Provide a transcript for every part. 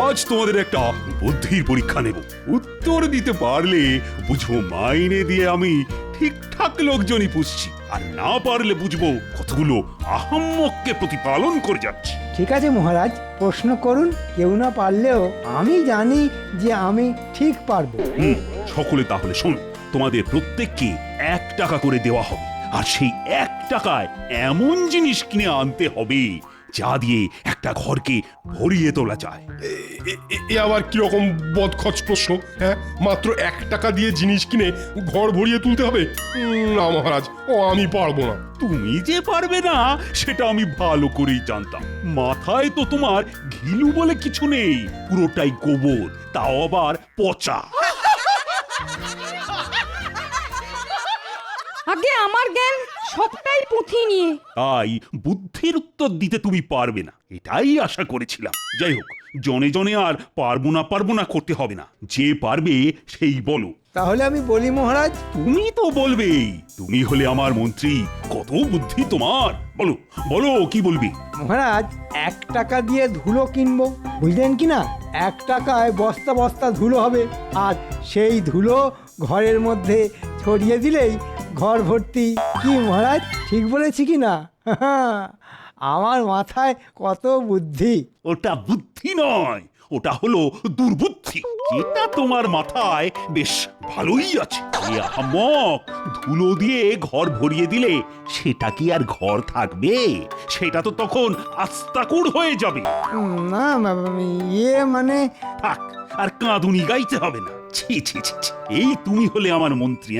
আজ তোমাদের একটা বুদ্ধির পরীক্ষা নেব। উত্তর দিতে পারলে বুঝবো মাইনে দিয়ে আমি ঠিকঠাক লোকজনই পুষছি, আর না পারলে বুঝবো কতগুলো আহাম্মককে প্রতিপালন করে যাচ্ছি। ঠিক আছে মহারাজ, প্রশ্ন করুন। কেউ না পারলেও আমি জানি যে আমি ঠিক পারবো। সকলে তাহলে শোনো, তোমাদের প্রত্যেককে 1 টাকা করে দেওয়া হবে, আর সেই 1 টাকায় এমন জিনিস কিনে আনতে হবে যা দিয়ে একটা ঘরকে ভরিয়ে তোলা যায়। এ আবার কিরকম বদখচ প্রশ্ন? হ্যাঁ, মাত্র 1 টাকা দিয়ে জিনিস কিনে ঘর ভরিয়ে তুলতে হবে? না মহারাজ, ও আমি পারবো না। তুমি যে পারবে না সেটা আমি ভালো করেই জানতাম। মাথায় তো তোমার ঘিলু বলে কিছু নেই, পুরোটাই গোবর, তাও আবার পচা। আগে আমার জ্ঞান সবটাই পুঁথি নিয়ে। তাই বুদ্ধির উত্তর দিতে তুমি পারবে না, এটাই আশা করেছিলাম। যাই হোক, জনে জনে আর পারবো না করতে হবে না, যে পারবে সেই বলো। তাহলে আমি বলি মহারাজ। তুমি তো বলবেই, তুমি হলে আমার মন্ত্রী, কত বুদ্ধি তোমার। বলো বলো, কি বলবি? মহারাজ, 1 টাকা দিয়ে ধুলো কিনবো, বুঝলেন কি না? 1 টাকায় বস্তা বস্তা ধুলো হবে, আর সেই ধুলো ঘরের মধ্যে ছড়িয়ে দিলেই ঘর ভর্তি। কি মহারাজ, ঠিক বলেছি কি না? আমার মাথায় কত বুদ্ধি। ওটা বুদ্ধি নয়, ওটা হলো দুর্বুদ্ধি, যেটা তোমার মাথায় বেশ ভালোই আছে। এ আহাম্মক, ধুলো দিয়ে ঘর ভরিয়ে দিলে সেটা কি আর ঘর থাকবে? সেটা তো তখন আস্তাকুড় হয়ে যাবে। না মানে থাক, আর কাঁদুনি গাইতে হবে না। ছি ছি ছি ছি, এই তুমি হলে আমার মন্ত্রী?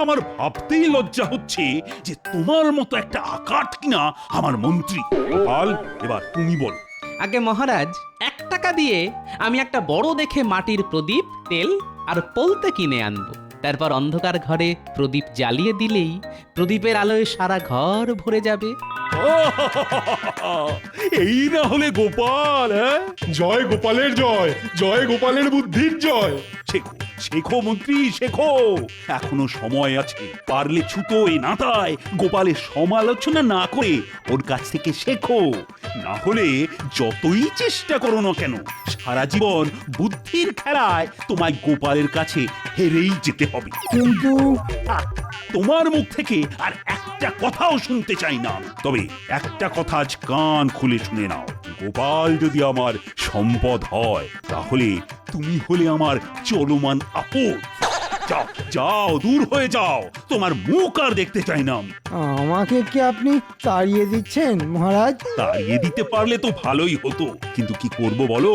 আমার ভাবতেই লজ্জা হচ্ছে যে তোমার মতো একটা আকাট কিনা আমার মন্ত্রী। গোপাল, এবার তুমি বল। আগে মহারাজ, 1 টাকা দিয়ে আমি একটা বড় দেখে মাটির প্রদীপ, তেল আর পলতে কিনে আনবো। তারপর অন্ধকার ঘরে প্রদীপ জ্বালিয়ে দিলেই প্রদীপের আলোয় সারা ঘর ভরে যাবে। এই না হলে গোপাল। জয় গোপালের জয়, জয় গোপালের বুদ্ধির জয়। শেখো শেখো মন্ত্রী, শেখো, এখনো সময় আছে। পারলে ছুতো এ নাতায় গোপালের সমালোচনা না করে ওর কাছ থেকে শেখো। না হলে যতই চেষ্টা করো না কেন, সারা জীবন বুদ্ধির খেলায় তোমায় গোপালের কাছে হেরেই যেতে হবে। কিন্তু তোমার মুখ থেকে আর একটা কথাও শুনতে চাই না। তবে একটা কথা আজ কান খুলে শুনে নাও, গোপাল যদি আমার সম্পদ হয়, তাহলে তুমি হলে আমার চলমান আপদ। যাও যাও, দূর হয়ে যাও, তোমার মুখ আর দেখতে চাই না আমি। আমাকে কি আপনি তাড়িয়ে দিচ্ছেন মহারাজ? তাড়িয়ে দিতে পারলে তো ভালোই হতো, কিন্তু কি করব বলো?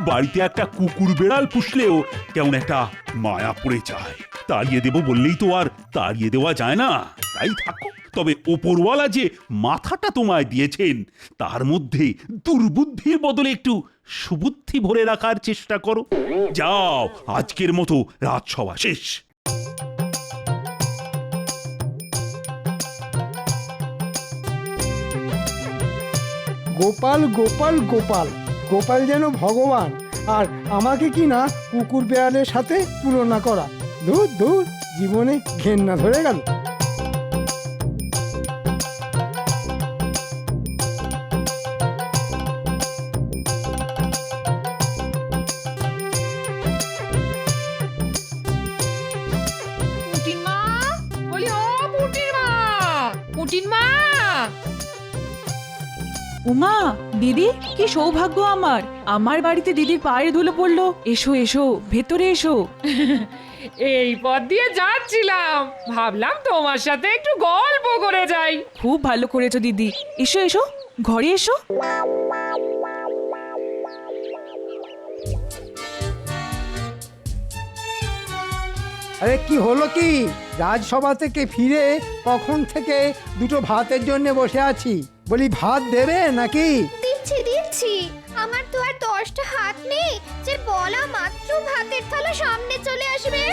বাড়িতে একটা কুকুর বেড়াল পুষলেও কেমন একটা মায়া পড়ে যায়। তাড়িয়ে দেব বললেই তো আর তাড়িয়ে দেওয়া যায় না। তাই থাকো, তবে ওপরওয়ালা যে মাথাটা তোমায় দিয়েছেন তার মধ্যে দুর্বুদ্ধির বদলে একটু সুবুদ্ধি ভরে রাখার চেষ্টা করো। যাও, আজকের মতো রাজসভা শেষ। গোপাল গোপাল গোপাল, গোপাল যেন ভগবান, আর আমাকে কি না কুকুর বেড়ালের সাথে তুলনা করা। দূর দূর, জীবনে ঘেন্না ধরে গেল। পুটিন মা, বলি ও পুটিন মা, পুটিন মা। উমা, দিদি, কি সৌভাগ্য আমার! আমার বাড়িতে দিদির পায়ের ধুলো পড়লো। এসো এসো, ভেতরে এসো। এই পথ দিয়ে যাচ্ছিলাম, ভাবলাম তোমার সাথে একটু গল্প করে যাই। খুব ভালো করেছো দিদি। এসো এসো, ঘরে এসো। আরে কি হলো কি? রাজসভা থেকে ফিরে কখন থেকে দুটো ভাতের জন্য বসে আছি। বলি, ভাত দেবে নাকি? দিচ্ছি দিচ্ছি, আমার তো আর 10টা হাত নেই যে বলা মাত্র ভাতের থালা সামনে চলে আসবে।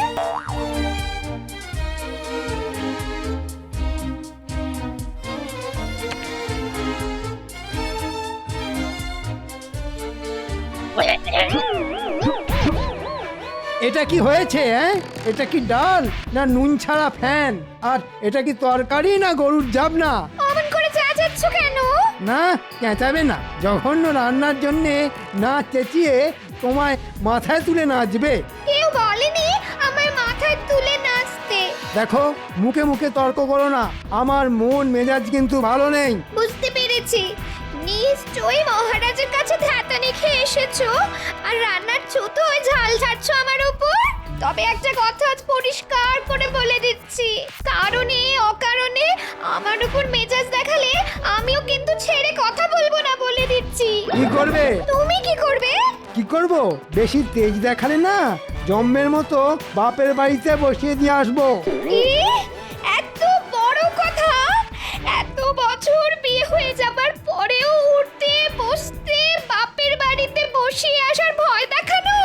এটা কি হয়েছে? এটা কি ডাল না নুন ছাড়া ফ্যান? আর এটা কি তরকারি না গরুর জাবনা? অমন করে চেঁচাচ্ছ কেন? না চেঁচাবে না, জঘন্য রান্নার জন্যে না চেঁচিয়ে তোমায় মাথায় তুলে নাচবে। কেউ বলেনি আমার মাথায় তুলে নাচতে। দেখো, মুখে মুখে তর্ক করো না, আমার মন মেজাজ কিন্তু ভালো নেই। বুঝতে পেরেছি, নিশ্চয়ই মহারাজের কাছে ধ্যাতানি খেয়ে এসেছো আর রান্নার ছুতোয় ঝাল ঝাড়ছো আমার উপর। তবে একটা কথা আজ পরিষ্কার করে বলে দিচ্ছি, কারণে অকারণে আমার উপর মেজাজ দেখালে আমিও কিন্তু ছেড়ে কথা বলবো না, বলে দিচ্ছি। কি করবে? তুমি কি করবে? কি করব? বেশি তেজ দেখালে না জম্মের মতো বাপের বাড়িতে বসিয়ে দিয়ে আসবো। কি? এত বড় কথা! এত বছর বিয়ে হয়ে যাবার পরেও উঠতে বসতে বাপের বাড়িতে বসিয়ে আসার ভয় দেখানো?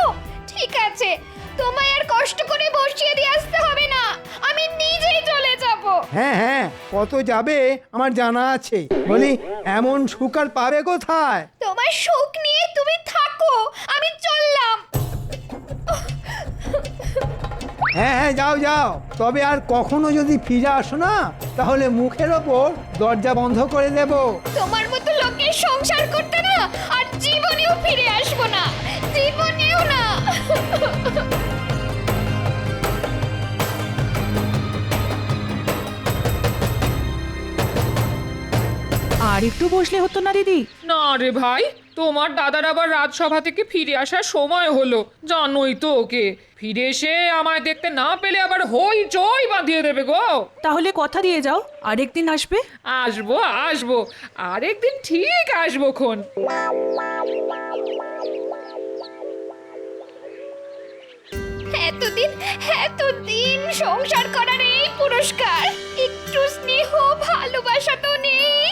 ঠিক আছে, তোমায় আর কষ্ট করে বসিয়ে দিয়ে আসতে হবে না, আমি নিজেই চলে যাব। হ্যাঁ হ্যাঁ, কত যাবে আমার জানা আছে। বলি, এমন সুখ আর পাবে কোথায়? তোমার সুখ নিয়ে তুমি থাকো, আমি চললাম। হ্যাঁ হ্যাঁ, যাও যাও, তবে আর কখনো যদি ফিরে আসো না তাহলে মুখের ওপর দরজা বন্ধ করে দেব। তোমার মতো লোকের সংসার করতে না আর জীবনেও ফিরে আসবো না, জীবনেও না। আর একটু বসলে হতো না দিদি? না রে ভাই, তোমার দাদার আবার রাজসভা থেকে ফিরে আসার সময় হলো, জানোই তো ওকে। ফিরে এসে আমায় দেখতে না পেলে আবার হই চই বাঁধিয়ে দেবে গো। তাহলে কথা দিয়ে যাও, আরেকদিন আসবে। আসবো আসবো, আরেকদিন ঠিক আসবো খন। এতদিন সংসার করার এই পুরস্কার, একটু স্নেহ ভালোবাসা তো নেই,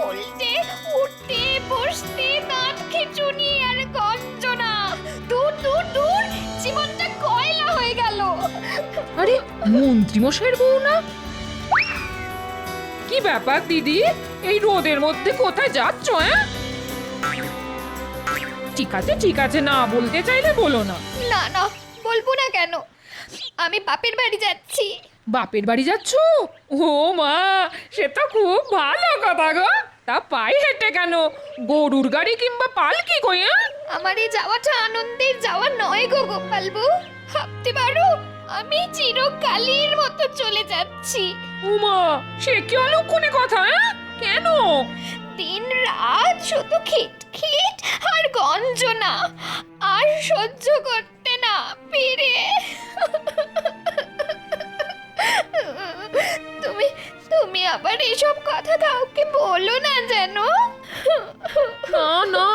উল্টে উঠতে বসতে দাঁত খিঁচুনি আর গঞ্জনা। দূর দূর দূর, জীবনটা কয়লা হয়ে গেল। আরে মন্ত্রীমশাইয়ের বউ না? কি ব্যাপার দিদি, এই রোদের মধ্যে কোথায় যাচ্ছ? ঠিক আছে, না বলতে চাইলে বলো না। না না, বলবো না কেন, আমি বাপের বাড়ি যাচ্ছি। বাপের বাড়ি যাচ্ছ? ও মা, সে তো খুব ভালো কথা গো। তা পায়ে হেঁটে কেন? গরুর গাড়ি কিংবা পালকি কই? আমার এই যাওয়াটা আনন্দের যাওয়া নয় গো গোপালবু, ভাবতে পারো আমি চিরকালের মতো চলে যাচ্ছি। উমা, সে কি অলক্ষণে কথা? কেন? দিন রাত শুধু খিটখিট আর গঞ্জনা, আর সহ্য করতে না পেরে তুমি আবার এসব কথা কাউকে বলো না যেন। না না,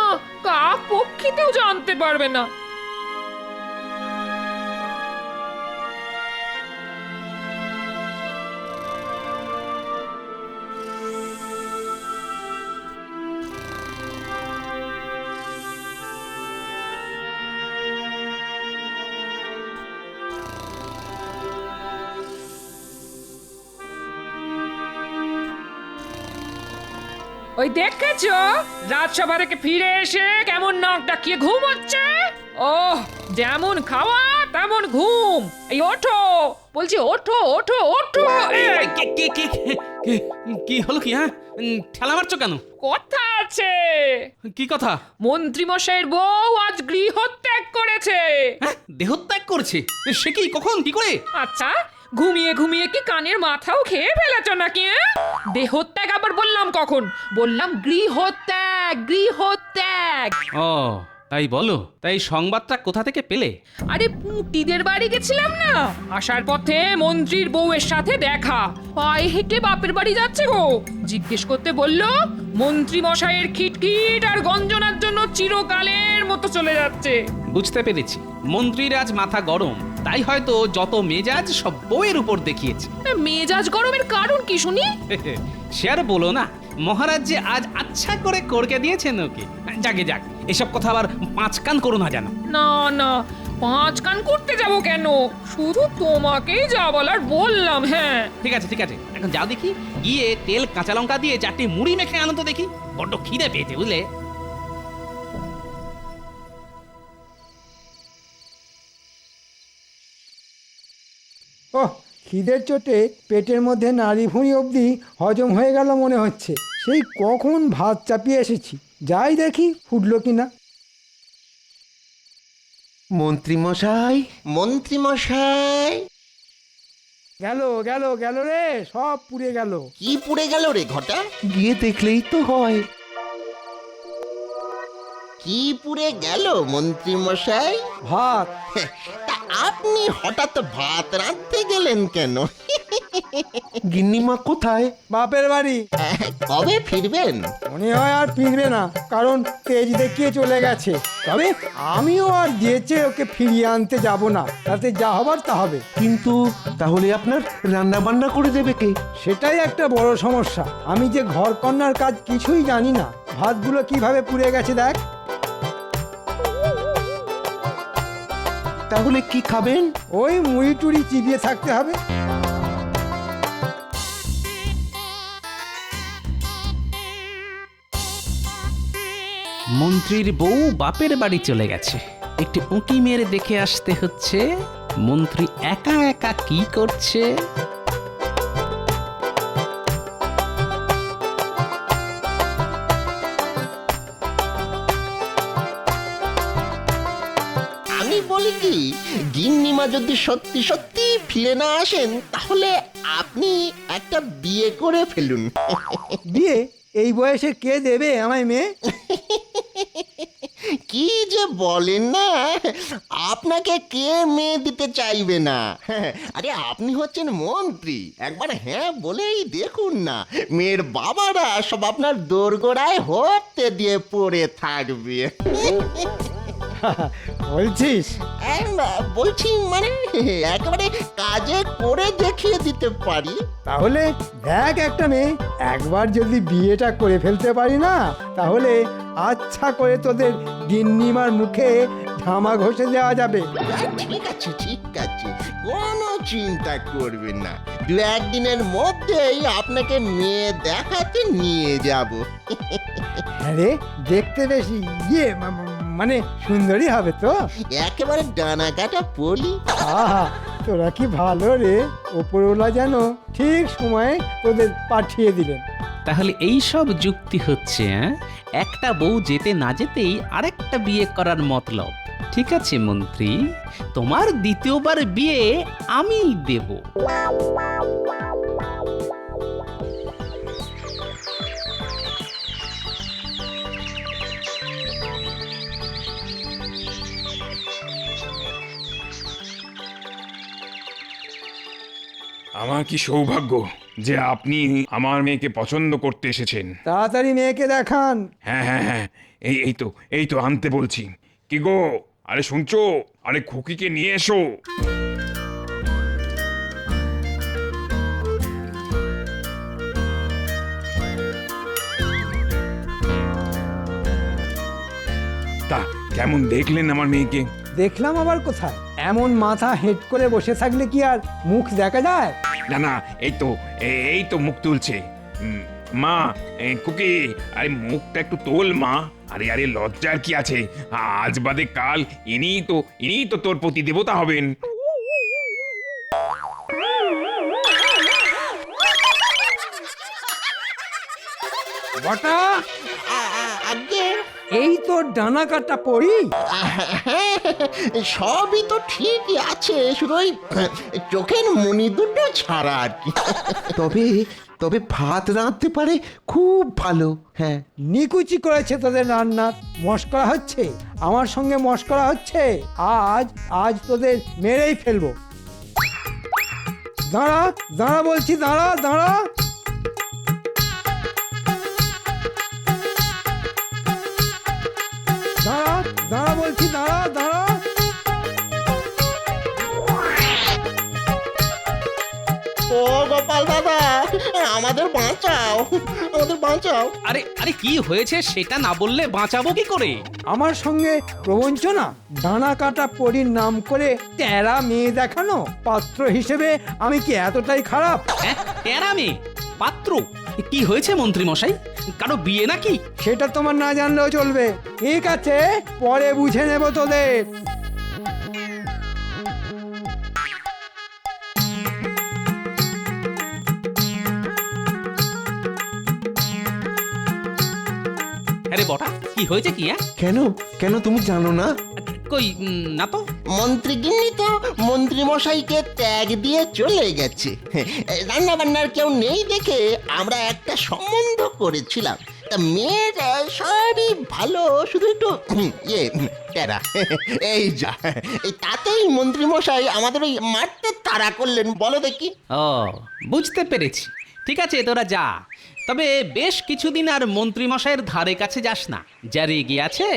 কাক পক্ষীতেও জানতে পারবে না। ওই দেখেছো, রাজসভা থেকে ফিরে এসে কেমন নাক ডাকিয়ে ঘুম হচ্ছে। ওহ, যেমন খাওয়া তেমন ঘুম। এই ওঠো বলছি, ওঠো ওঠো ওঠো। এই, কি হলো কি? হ্যাঁ, ঠেলা মারছো কেন? কথা আছে। কি কথা? মন্ত্রীমশাইয়ের বউ আজ গৃহত্যাগ করেছে। হ্যাঁ, দেহত্যাগ করছে? সে কি, কখন, কি করে? আচ্ছা, ঘুমিয়ে ঘুমিয়ে কি কানের মাথাও খেয়ে ফেলেছ নাকি? দেহত্যাগ আবার বললাম কখন? বললাম গৃহত্যাগ, গৃহত্যাগ। ও তাই বলো। তাই সংবাদটা কোথা থেকে পেলে? আরে পুঁটিদের বাড়ি গেছিলাম না, আসার পথে মন্ত্রীর বউয়ের সাথে দেখা। পায়ে হেঁটে বাপের বাড়ি যাচ্ছে গো। জিজ্ঞেস করতে বললো মন্ত্রী মশাইয়ের খিটখিট আর গঞ্জনার জন্য চিরকালের মতো চলে যাচ্ছে। বুঝতে পেরেছি, মন্ত্রীর আজ মাথা গরম, তাই হয়তো যত মেজাজ সব বউয়ের উপর দেখিয়েছে। মেজাজ গরমের কারণ কি শুনি? সে আর বলো না, মহারাজ যে আজ আচ্ছা করে করকে দিয়েছেন ওকে। যাকে যাক, এসব কথা আবার পাঁচ কান করো না জানো। না না, পাঁচ কান করতে যাব কেন? শুধু তোমাকেই যা বলার বললাম। হ্যাঁ ঠিক আছে ঠিক আছে, এখন যাও দেখি, গিয়ে তেল কাঁচা লঙ্কা দিয়ে 4টি মুড়ি মেখে আনো তো দেখি, বড্ড খিদে পেয়েছে বুঝলে। ওহ, খিদের চোটে পেটের মধ্যে নাড়ি ভুঁড়ি অবধি হজম হয়ে গেল মনে হচ্ছে। সেই কখন ভাত চাপিয়ে এসেছি, যাই দেখি ফুটলো কিনা। মন্ত্রীমশাই, মন্ত্রীমশাই, গেল গেল গেল রে, সব পুড়ে গেল। কি পুড়ে গেল রে ঘটা? গিয়ে দেখলেই তো হয়। কি পুড়ে গেল মন্ত্রীমশাই? ভাত। তা আপনি হঠাৎ ভাত রাঁধতে গেলেন কেন? গিন্নিমা কোথায়? বাপের বাড়ি। কবে ফিরবেন? মনে হয় আর ফিরবে না, কারণ তেজ দেখিয়ে চলে গেছে। তবে আমিও আর যেচে ওকে ফিরিয়ে আনতে যাব না, তাতে যা হবার তা হবে। কিন্তু তাহলে আপনার রান্না বান্না করে দেবে কে? সেটাই একটা বড় সমস্যা। আমি যে ঘর কন্যার কাজ কিছুই জানি না। ভাতগুলো কিভাবে পুড়ে গেছে দেখ। তাহলে কি খাবেন? ওই মুড়ি টুড়ি চিবিয়ে থাকতে হবে। মন্ত্রীর বউ বাপের বাড়ি চলে গেছে, একটু উঁকি মেরে দেখে আসতে হচ্ছে মন্ত্রী একা একা কি করছে। আমি বলি কি, গিন্নিমা যদি সত্যি সত্যি ফিরে না আসেন তাহলে আপনি একটা বিয়ে করে ফেলুন। বিয়ে এই বয়সে কে দেবে আমায় মেয়ে? কি যে বলেন না, আপনাকে কে মেয়ে দিতে চাইবে না? আরে আপনি হচ্ছেন মন্ত্রী, একবার হ্যাঁ বলেই দেখুন না, মেয়ের বাবারা সব আপনার দোরগোড়ায় হতে দিয়ে পড়ে থাকবে। বলছিস? বলছি মানে একেবারে কাজে করে দেখিয়ে দিতে পারি। তাহলে দেখ একটা মেয়ে, একবার যদি বিয়েটা করে ফেলতে পারি না, তাহলে আচ্ছা করে তোদের গিন্নিমার মুখে ধামা ঘষে দেওয়া যাবে। ঠিক আছে ঠিক আছে, কোনো চিন্তা করবেন না, দু একদিনের মধ্যেই আপনাকে মেয়ে দেখাতে নিয়ে যাব। আরে দেখতে বেশি মানে সুন্দরী হবে তো? একেবারে ডানা কাটা পলি। আহা, তোরা কি ভালো রে, ওপরওয়ালা যেন ঠিক সময়ে তোদের পাঠিয়ে দিলেন। তাহলে এই সব যুক্তি হচ্ছে, একটা বউ যেতে না যেতেই আরেকটা বিয়ে করার মতলব। ঠিক আছে মন্ত্রী, তোমার দ্বিতীয়বার বিয়ে আমি দেব। আমার কি সৌভাগ্য যে আপনি আমার মেয়েকে পছন্দ করতে এসেছেন। তাড়াতাড়ি মেয়েকে দেখান। হ্যাঁ হ্যাঁ হ্যাঁ, এই তো আনতে বলছি। কি গো, আরে শুনছো? আরে খুকিকে নিয়ে এসো। তা কেমন দেখলেন আমার মেয়েকে? দেখলাম আবার কোথায়? এমন মাথা হেঁট করে বসে থাকলে কি আর মুখ দেখা যায়? না না, এই তো মুখ তুলছে। মা, খুকি, আরে মুখটা একটু তোল মা। আরে আরে লজ্জার কি আছে? আজ বাদে কাল ইনিই তো তোর প্রতি দেবতা হবেন। বটা, আগে এই তোর ডানা কাটা পড়ি। সবই তো ঠিকই আছে, শুধু ওই চোখের মনি দুটো ছাড়া আর কি। তবে তবে ভাত রাঁধতে পারে খুব ভালো। হ্যাঁ, নিকুচি করেছে তোদের রান্নার। মস্করা হচ্ছে, আমার সঙ্গে মস্করা হচ্ছে। আজ তোদের মেরেই ফেলবো। দাঁড়া দাঁড়া বলছি, দাঁড়া দাঁড়া। দাঁড়া দাঁড়া বলছি, দাঁড়া দাঁড়া। ও গোপাল দাদা, আমাদের বাঁচাও, আমাদের বাঁচাও। আরে আরে কি হয়েছে সেটা না বললে বাঁচাবো কি করে? আমার সঙ্গে প্রবঞ্চনা, ডানা কাটা পরীর নাম করে তেরা মেয়ে দেখানো। পাত্র হিসেবে আমি কি এতটাই খারাপ? টেরা মেয়ে পাত্র? কি হয়েছে মন্ত্রী মশাই, কারো বিয়ে নাকি? সেটা তোমার না জানলেও চলবে। ঠিক আছে, পরে বুঝে নেব তোদের। আরে বটা কি হয়েছে কি? কেন কেন তুমি জানো না? কই না তো। মন্ত্রীগিন্নি তো মন্ত্রী মশাইকে ত্যাগ দিয়ে চলে গেছে। রান্না বান্নার কেউ নেই দেখে আমরা একটা সম্বন্ধ করেছিলাম। তা মেয়ের সবই ভালো, শুধু একটু টেরা। এই যা, এই তাতেই মন্ত্রী মশাই আমাদের ওই মারতে তাড়া করলেন, বলো দেখি। ও বুঝতে পেরেছি। ঠিক আছে তোরা যা, তবে বেশ কিছুদিন আর মন্ত্রীমশাইয়ের ধারে কাছে যাস না, যা রেগে আছে।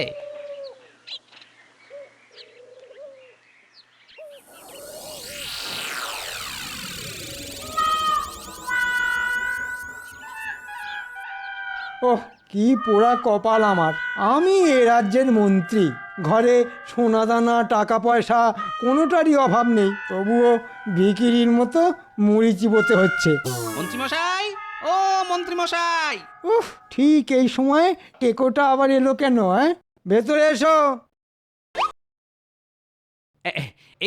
ওহ, কি পোড়া কপাল আমার। আমি এ রাজ্যের মন্ত্রী, ঘরে সোনাদানা টাকা পয়সা কোনোটারই অভাব নেই, তবুও বিকিরির মতো মুড়ি চিবোতে হচ্ছে। মন্ত্রীমশাই, ও মন্ত্রীমশাই! উফ, ঠিক এই সময় টেকোটা আবার এলো কেন? ভেতরে এসো।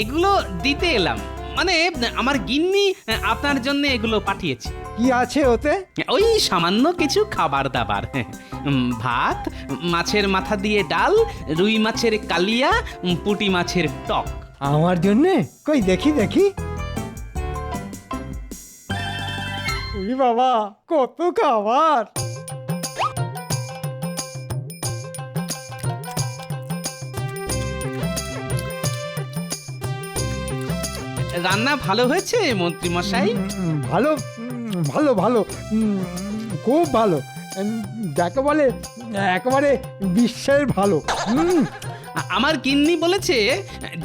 এগুলো দিতে এলাম, মানে আমার গিন্নি আপনার জন্য এগুলো পাঠিয়েছে। কি আছে ওতে? ওই সামান্য কিছু খাবার দাবার, ভাত, মাছের মাথা দিয়ে ডাল, রুই মাছের কালিয়া, পুঁটি মাছের টক। আমার জন্যে? কই দেখি দেখি। উই বাবা, কত খাবার! রান্না ভালো হয়েছে মন্ত্রীমশাই? ভালো, ভালো ভালো, খুব ভালো, যাকে বলে একেবারে বিশ্বের ভালো। আমার গিন্নি বলেছে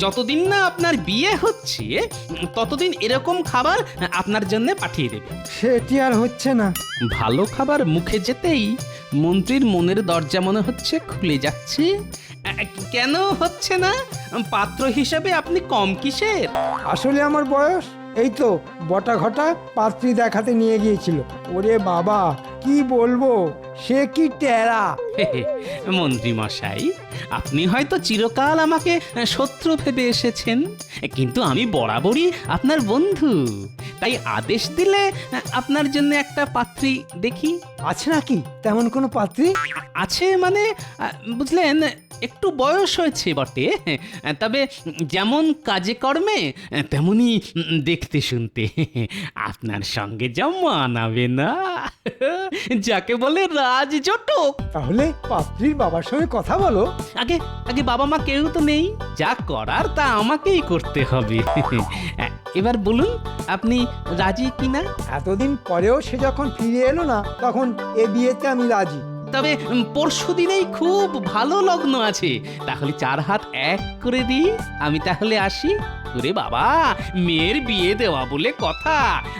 যতদিন না আপনার বিয়ে হচ্ছে ততদিন এরকম খাবার আপনার জন্য পাঠিয়ে দেবে। সেটি আর হচ্ছে না। ভালো খাবার মুখে যেতেই মন্ত্রীর মনের দরজা মনে হচ্ছে খুলে যাচ্ছে। কেন হচ্ছে না? পাত্র হিসেবে আপনি কম কিসের? আসলে আমার বয়স এই তো বটা ঘটা পাত্রী দেখাতে নিয়ে গিয়েছিল। ওরে বাবা, কি বলবো, সে কি টেরা! মন্ত্রী মশাই, আপনি হয়তো চিরকাল আমাকে শত্রু ভেবে এসেছেন, কিন্তু আমি বরাবরই আপনার বন্ধু। তাই আদেশ দিলে আপনার জন্য একটা পাত্রী দেখি। আছে নাকি তেমন কোনো পাত্রী? আছে মানে বুঝলেন, একটু বয়স হয়েছে বটে, তবে যেমন কাজে কর্মে তেমনি দেখতে শুনতে আপনার সঙ্গে যা মানাবে না, যাকে বলে রাজজটক। তাহলে পাত্রীর বাবার সঙ্গে কথা বলো। আগে আগে বাবা মা কেউ তো নেই, যা করার তা আমাকেই করতে হবে। এবার বলুন আপনি রাজি কিনা? এতদিন পরেও সে যখন ফিরে এলো না, তখন এ বিয়েতে আমি রাজি। তবে পরশু দিনেই খুব ভালো লগ্ন আছে, তাহলে 4 হাত এক করে দিই। আমি তাহলে আসি। ওরে বাবা, মেয়ের বিয়ে দেওয়া বলে কথা,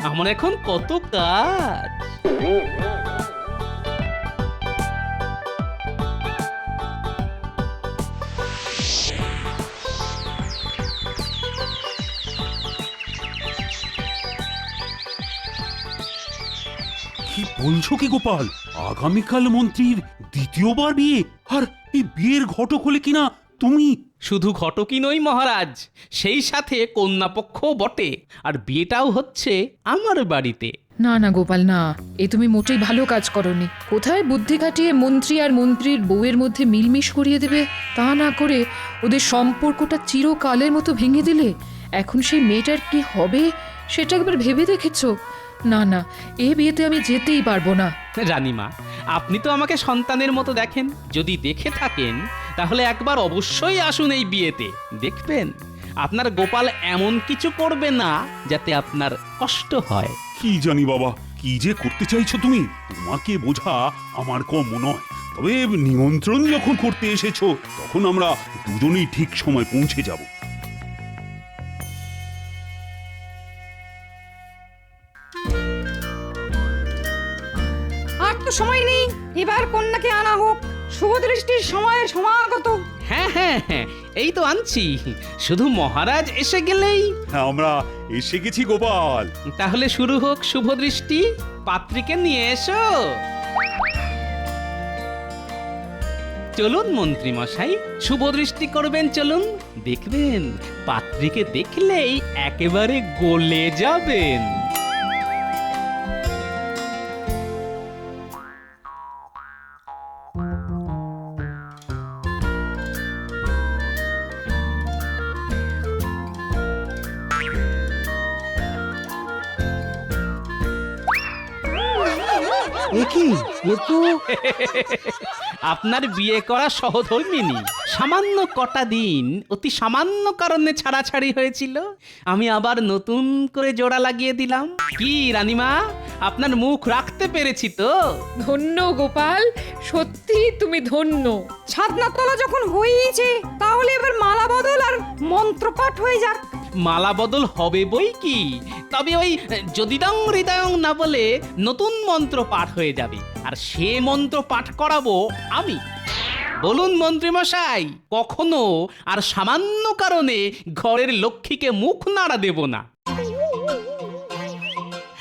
আমার এখন কত কাজ। কি বলছো কি গোপাল? আগামীকাল মন্ত্রীর দ্বিতীয়বার বিয়ে, আর এই বিয়ের ঘটক হলে কিনা তুমি? শুধু ঘটকই নই মহারাজ, সেই সাথে কন্যাপক্ষ বটে, আর বিয়েটাও হচ্ছে আমার বাড়িতে। না না গোপাল, না, এ তুমি মোটেই ভালো কাজ করনি। কোথায় বুদ্ধি খাটিয়ে মন্ত্রী আর মন্ত্রীর বউয়ের মধ্যে মিলমিশ করিয়ে দেবে, তা না করে ওদের সম্পর্কটা চিরকালের মতো ভেঙে দিলে। এখন সেই মেয়েটার কি হবে সেটা একবার ভেবে দেখেছো? না না, এ বিয়েতে আমি যেতেই পারবো না। রানীমা, আপনি তো আমাকে সন্তানের মতো দেখেন, যদি দেখে থাকেন তাহলে একবার অবশ্যই আসুন এই বিয়েতে। দেখবেন আপনার গোপাল এমন কিছু করবে না যাতে আপনার কষ্ট হয়। কি জানি বাবা, কি যে করতে চাইছো তুমি? তোমাকে বোঝা আমার কম নয়, তবে নিমন্ত্রণ যখন করতে এসেছো তখন আমরা দুজনেই ঠিক সময় পৌঁছে যাব। আর তো সময় নেই, এবার কন্যাকে আনা হোক। শুভ দৃষ্টির সময় সমাগত। হ্যাঁ হ্যাঁ হ্যাঁ, এই তো আনছি, শুধু মহারাজ এসে গেলেই। হ্যাঁ, আমরা এসে গেছি গোপাল। তাহলে শুরু হোক শুভ দৃষ্টি। পাত্রীকে নিয়ে এসো। চলুন মন্ত্রী মশাই, শুভ দৃষ্টি করবেন, চলুন। দেখবেন পাত্রীকে দেখলেই একেবারে গলে যাবেন। এ কি এ তো আপনার বিয়ে করা সহধর্মিনী সামান্য কটা দিন অতি সামান্য কারণে ছাড়াছাড়ি হয়েছিল, আমি আবার নতুন করে জোড়া লাগিয়ে দিলাম। কি রানীমা, আপনার মুখ রাখতে পেরেছি তো? ধন্য গোপাল, সত্যি তুমি ধন্য। ছাদনা তলা যখন হয়েইছে তাহলে এবার মালা বদল আর মন্ত্রপাঠ হয়ে যাক। মালা বদল হবে বই কি, তবে ওই যদিদং হৃদয়ং না বলে নতুন মন্ত্র পাঠ হয়ে যাবে, আর সে মন্ত্র পাঠ করাবো আমি। বলুন মন্ত্রীমশাই, কখনো আর সামান্য কারণে ঘরের লক্ষ্মীকে মুখ নাড়া দেব না।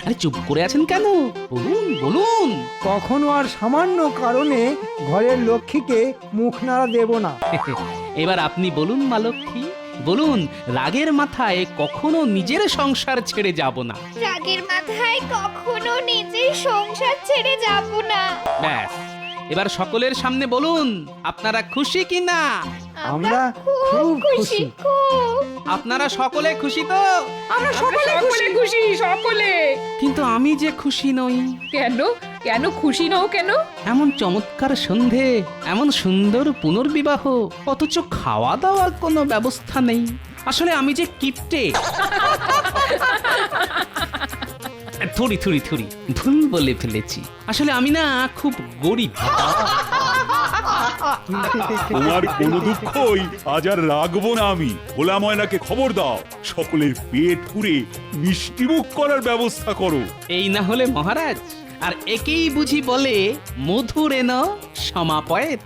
আরে চুপ করে আছেন কেন? বলুন বলুন। কখনো আর সামান্য কারণে ঘরের লক্ষ্মীকে মুখ নাড়া দেব না। এবার আপনি বলুন মা লক্ষ্মী, বলুন রাগের মাথায় কখনো নিজের সংসার ছেড়ে যাব না। রাগের মাথায় কখনো নিজের সংসার ছেড়ে যাব না। ব্যাস, এবার সকলের সামনে বলুন আপনারা খুশি কি না? আমরা খুব খুশি। খুব। আপনারা সকলে খুশি তো? আমরা সকলে খুশি, সকলে। কিন্তু আমি যে খুশি নই। কেন কেন খুশি নও কেন? এমন চমৎকার সন্ধে, এমন সুন্দর পুনর্বিবাহ, অথচ খাওয়া দাওয়ার কোনো ব্যবস্থা নেই। আসলে আমি যে কিপটে। থুড়ি থুড়ি থুড়ি, ভুল বলে ফেলেছি। আসলে আমি না খুব গরিব। তোমার কোনো দুঃখই আজ আর রাখবো না আমি। ভোলা ময়নাকে খবর দাও, সকলের পেট পুরে মিষ্টিমুখ করার ব্যবস্থা করো। এই না হলে মহারাজ, আর একেই বুঝি বলে মধুরেন সমাপয়েত।